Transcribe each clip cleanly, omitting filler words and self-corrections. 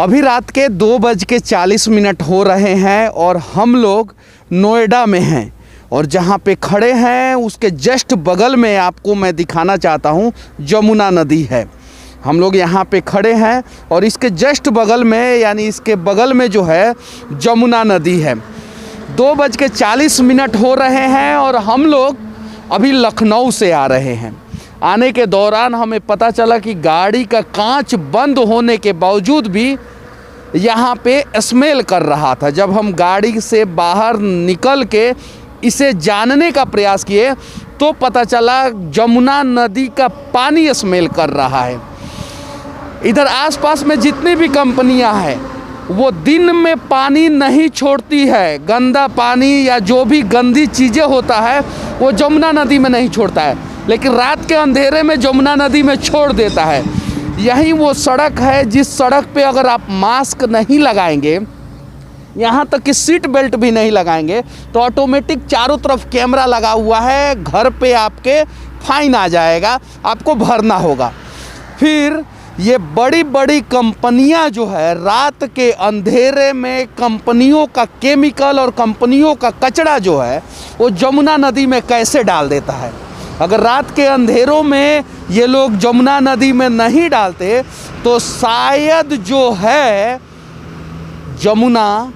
अभी रात के 2:40 हो रहे हैं और हम लोग नोएडा में हैं और जहाँ पे खड़े हैं उसके जस्ट बगल में आपको मैं दिखाना चाहता हूँ जमुना नदी है। हम लोग यहाँ पे खड़े हैं और इसके जस्ट बगल में यानी इसके बगल में जो है जमुना नदी है। 2:40 हो रहे हैं और हम लोग अभी लखनऊ से आ रहे हैं। आने के दौरान हमें पता चला कि गाड़ी का कांच बंद होने के बावजूद भी यहाँ पे स्मेल कर रहा था। जब हम गाड़ी से बाहर निकल के इसे जानने का प्रयास किए तो पता चला जमुना नदी का पानी स्मेल कर रहा है। इधर आसपास में जितनी भी कंपनियां हैं वो दिन में पानी नहीं छोड़ती है, गंदा पानी या जो भी गंदी चीज़ें होता है वो जमुना नदी में नहीं छोड़ता है, लेकिन रात के अंधेरे में जमुना नदी में छोड़ देता है। यही वो सड़क है जिस सड़क पे अगर आप मास्क नहीं लगाएंगे, यहाँ तक कि सीट बेल्ट भी नहीं लगाएंगे तो ऑटोमेटिक चारों तरफ कैमरा लगा हुआ है, घर पे आपके फाइन आ जाएगा, आपको भरना होगा। फिर ये बड़ी बड़ी कंपनियां जो है रात के अंधेरे में कंपनियों का केमिकल और कंपनियों का कचरा जो है वो जमुना नदी में कैसे डाल देता है। अगर रात के अंधेरों में ये लोग जमुना नदी में नहीं डालते तो शायद जो है जमुना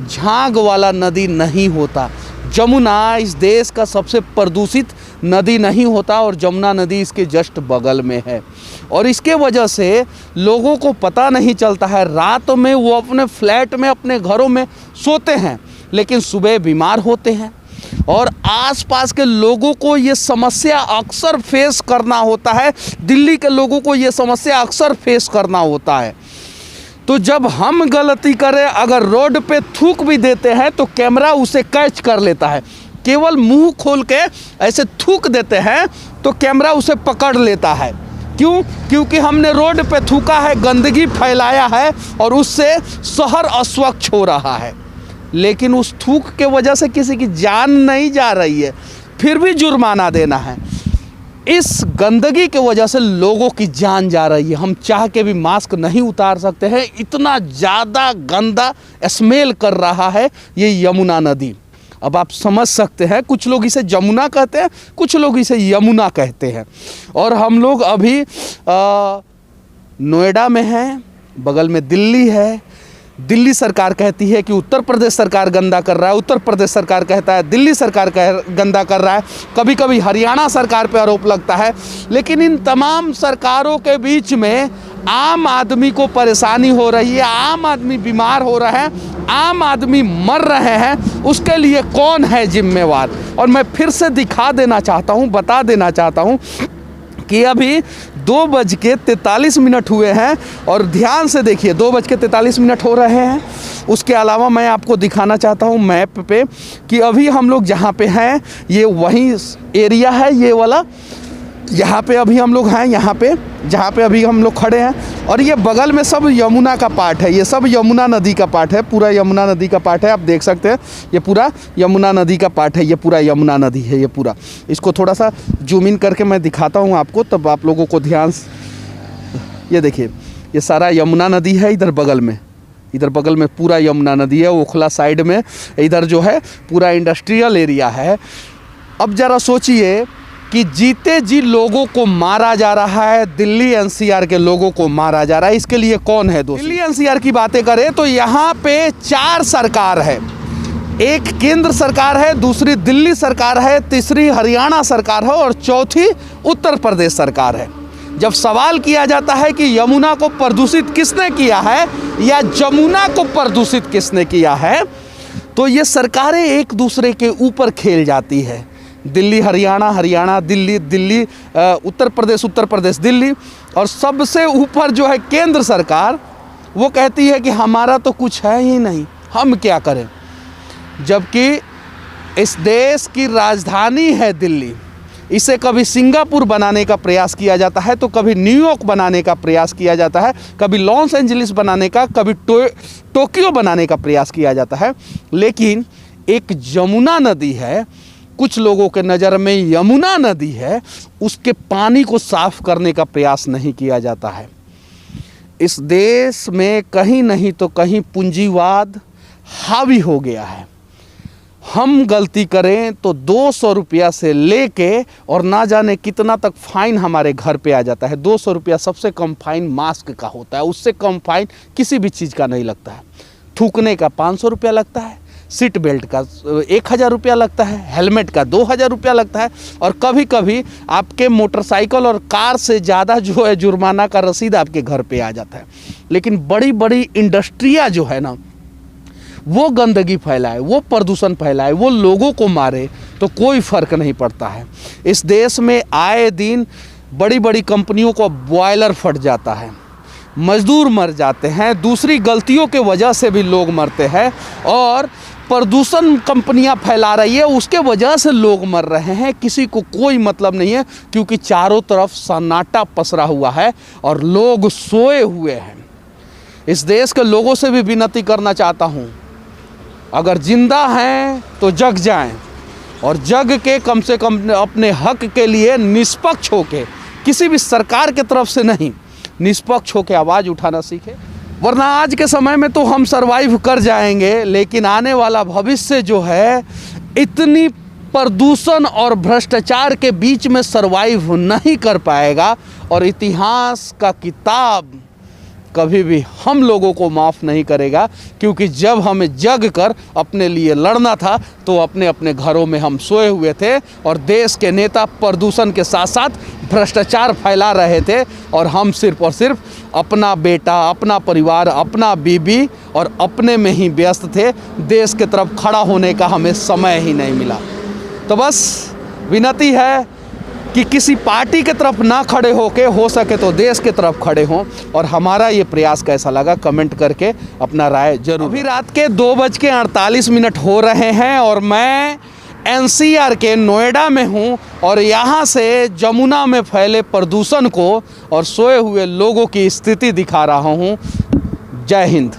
झाग वाला नदी नहीं होता, जमुना इस देश का सबसे प्रदूषित नदी नहीं होता और जमुना नदी इसके जस्ट बगल में है। और इसके वजह से लोगों को पता नहीं चलता है। रात में वो अपने फ्लैट में अपने घरों में सोते हैं लेकिन सुबह बीमार होते हैं और आसपास के लोगों को ये समस्या अक्सर फेस करना होता है। दिल्ली के लोगों को ये समस्या अक्सर फेस करना होता है। तो जब हम गलती करें, अगर रोड पे थूक भी देते हैं तो कैमरा उसे कैच कर लेता है। केवल मुंह खोल के ऐसे थूक देते हैं तो कैमरा उसे पकड़ लेता है। क्यों? क्योंकि हमने रोड पे थूका है, गंदगी फैलाया है और उससे शहर अस्वच्छ हो रहा है। लेकिन उस थूक के वजह से किसी की जान नहीं जा रही है, फिर भी जुर्माना देना है। इस गंदगी के वजह से लोगों की जान जा रही है। हम चाह के भी मास्क नहीं उतार सकते हैं, इतना ज़्यादा गंदा स्मेल कर रहा है ये यमुना नदी। अब आप समझ सकते हैं, कुछ लोग इसे जमुना कहते हैं, कुछ लोग इसे यमुना कहते हैं। और हम लोग अभी नोएडा में हैं, बगल में दिल्ली है। दिल्ली सरकार कहती है कि उत्तर प्रदेश सरकार गंदा कर रहा है, उत्तर प्रदेश सरकार कहता है दिल्ली सरकार गंदा कर रहा है, कभी कभी हरियाणा सरकार पे आरोप लगता है। लेकिन इन तमाम सरकारों के बीच में आम आदमी को परेशानी हो रही है, आम आदमी बीमार हो रहा है, आम आदमी मर रहे हैं। उसके लिए कौन है जिम्मेवार? और मैं फिर से दिखा देना चाहता हूँ, बता देना चाहता हूँ कि अभी 2:43 हुए हैं और ध्यान से देखिए 2:43 हो रहे हैं। उसके अलावा मैं आपको दिखाना चाहता हूँ मैप पे कि अभी हम लोग जहाँ पे हैं ये वही एरिया है, ये वाला यहाँ पे अभी हम लोग हैं, यहाँ पे जहाँ पे अभी हम लोग खड़े हैं। और ये बगल में सब यमुना का पार्ट है, ये सब यमुना नदी का पार्ट है, पूरा यमुना नदी का पार्ट है। आप देख सकते हैं ये पूरा यमुना नदी का पार्ट है, ये पूरा यमुना नदी है ये पूरा। इसको थोड़ा सा जूम इन करके मैं दिखाता हूँ आपको, तब आप लोगों को ध्यान। ये देखिए ये सारा यमुना नदी है। इधर बगल में पूरा यमुना नदी है। ओखला साइड में इधर जो है पूरा इंडस्ट्रियल एरिया है। अब ज़रा सोचिए कि जीते जी लोगों को मारा जा रहा है, दिल्ली एनसीआर के लोगों को मारा जा रहा है। इसके लिए कौन है दोस्त? दिल्ली एनसीआर की बातें करें तो यहाँ पे 4 सरकार है। एक केंद्र सरकार है, दूसरी दिल्ली सरकार है, तीसरी हरियाणा सरकार है और चौथी उत्तर प्रदेश सरकार है। जब सवाल किया जाता है कि यमुना को प्रदूषित किसने किया है या जमुना को प्रदूषित किसने किया है, तो ये सरकारें एक दूसरे के ऊपर खेल जाती है। दिल्ली हरियाणा, हरियाणा दिल्ली, दिल्ली उत्तर प्रदेश दिल्ली। और सबसे ऊपर जो है केंद्र सरकार, वो कहती है कि हमारा तो कुछ है ही नहीं, हम क्या करें। जबकि इस देश की राजधानी है दिल्ली। इसे कभी सिंगापुर बनाने का प्रयास किया जाता है तो कभी न्यूयॉर्क बनाने का प्रयास किया जाता है, कभी लॉस एंजलिस बनाने का, कभी टोक्यो बनाने का प्रयास किया जाता है। लेकिन एक जमुना नदी है, कुछ लोगों के नज़र में यमुना नदी है, उसके पानी को साफ करने का प्रयास नहीं किया जाता है। इस देश में कहीं नहीं तो कहीं पूंजीवाद हावी हो गया है। हम गलती करें तो 200 रुपया से लेके और ना जाने कितना तक फाइन हमारे घर पे आ जाता है। 200 रुपया सबसे कम फाइन मास्क का होता है, उससे कम फाइन किसी भी चीज़ का नहीं लगता है। थूकने का 500 रुपया लगता है, सीट बेल्ट का 1000 रुपया लगता है, हेलमेट का 2000 रुपया लगता है, और कभी कभी आपके मोटरसाइकिल और कार से ज़्यादा जो है जुर्माना का रसीद आपके घर पे आ जाता है। लेकिन बड़ी बड़ी इंडस्ट्रियाँ जो है ना, वो गंदगी फैलाए, वो प्रदूषण फैलाए, वो लोगों को मारे तो कोई फ़र्क नहीं पड़ता है। इस देश में आए दिन बड़ी बड़ी कंपनियों को बॉयलर फट जाता है, मजदूर मर जाते हैं, दूसरी गलतियों के वजह से भी लोग मरते हैं, और प्रदूषण कंपनियां फैला रही है उसके वजह से लोग मर रहे हैं। किसी को कोई मतलब नहीं है, क्योंकि चारों तरफ सन्नाटा पसरा हुआ है और लोग सोए हुए हैं। इस देश के लोगों से भी विनती करना चाहता हूं, अगर जिंदा हैं तो जग जाएं, और जग के कम से कम अपने हक के लिए निष्पक्ष होके, किसी भी सरकार के तरफ से नहीं, निष्पक्ष होके आवाज़ उठाना सीखें। वरना आज के समय में तो हम सरवाइव कर जाएंगे, लेकिन आने वाला भविष्य जो है इतनी प्रदूषण और भ्रष्टाचार के बीच में सरवाइव नहीं कर पाएगा, और इतिहास का किताब कभी भी हम लोगों को माफ़ नहीं करेगा। क्योंकि जब हमें जग कर अपने लिए लड़ना था तो अपने अपने घरों में हम सोए हुए थे, और देश के नेता प्रदूषण के साथ साथ भ्रष्टाचार फैला रहे थे, और हम सिर्फ और सिर्फ अपना बेटा, अपना परिवार, अपना बीबी और अपने में ही व्यस्त थे। देश के तरफ खड़ा होने का हमें समय ही नहीं मिला। तो बस विनती है कि किसी पार्टी के तरफ ना खड़े होके, हो सके तो देश के तरफ खड़े हों। और हमारा ये प्रयास कैसा लगा कमेंट करके अपना राय जरूर। अभी रात के 2:48 हो रहे हैं और मैं NCR के नोएडा में हूँ, और यहाँ से जमुना में फैले प्रदूषण को और सोए हुए लोगों की स्थिति दिखा रहा हूँ। जय हिंद।